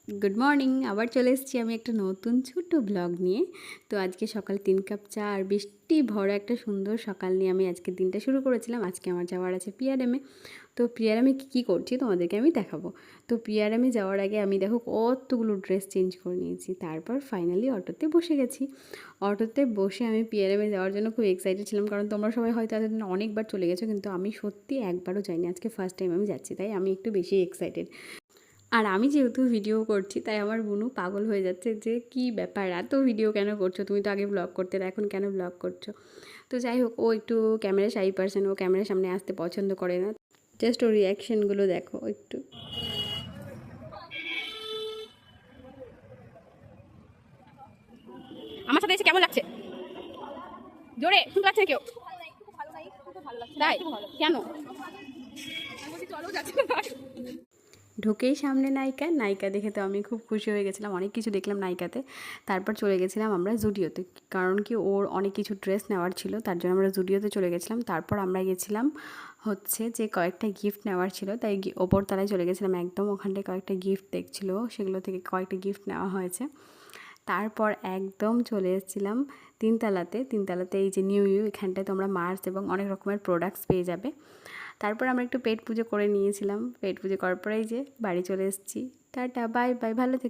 Good morning. আবার চলে এসেছি আমি একটা নতুন ছোট্ট ব্লগ নিয়ে। তো আজকে সকাল ৩ কাপ চা আর বৃষ্টি ভরা একটা সুন্দর সকাল নিয়ে আমি আজকের দিনটা শুরু করেছিলাম। আজকে আমার যাওয়ার আছে পিআরএমে। তো পিআরএমে কী করছি তোমাদেরকে আমি দেখাবো। তো পিআরএমে যাওয়ার আগে আমি দেখো কতগুলো ড্রেস চেঞ্জ করে নিয়েছি। তারপর ফাইনালি অটোতে বসে গেছি। অটোতে বসে আমি পিআরএমে যাওয়ার জন্য খুব এক্সাইটেড ছিলাম, কারণ তোমরা সবাই হয়তো এতদিন অনেকবার চলে গেছো, কিন্তু আমি সত্যি একবারও যাইনি। আজকে ফার্স্ট টাইম আমি যাচ্ছি, তাই আমি একটু বেশি এক্সাইটেড। আর আমি যেহেতু ভিডিও করছি তাই আমার বোনও পাগল হয়ে যাচ্ছে যে কী ব্যাপার, এত ভিডিও কেন করছো, তুমি তো আগে ব্লগ করতে, এখন কেন ব্লগ করছো। তো যাই হোক, ও একটু ক্যামেরা শাই পারসন, ও ক্যামেরার সামনে আসতে পছন্দ করে না। জাস্ট ওর রিয়াকশানগুলো দেখো একটু। আমার সাথে এসে কেমন লাগছে? জোরে শুনতে পাচ্ছে কেউ? তাই কেন? ঢুকেই সামনে নায়িকা, নায়িকা দেখে তো আমি খুব খুশি হয়ে গেছিলাম, অনেক কিছু দেখলাম নায়িকাতে। তারপর চলে গেছিলাম আমরা জুডিওতে, কারণ কি ওর অনেক কিছু ড্রেস নেওয়ার ছিল, তার জন্য আমরা জুডিওতে চলে গেছিলাম। তারপর আমরা গেছিলাম হচ্ছে যে কয়েকটা গিফট নেওয়ার ছিল, তাই ওপর তলায় চলে গেছিলাম একদম। ওখানটায় কয়েকটা গিফট দেখছিলো, সেগুলো থেকে কয়েকটা গিফট নেওয়া হয়েছে। তারপর একদম চলে এসেছিলাম তিনতলাতে। তিনতলাতে এই যে নিউ এখানটায় তোমরা মার্স এবং অনেক রকমের প্রোডাক্টস পেয়ে যাবে। তারপর আমরা একটু পেট পুজো করে নিয়েছিলাম। পেট পুজো করার পরেই যে বাড়ি চলে এসেছি। টাটা, বাই বাই, ভালো থেকো।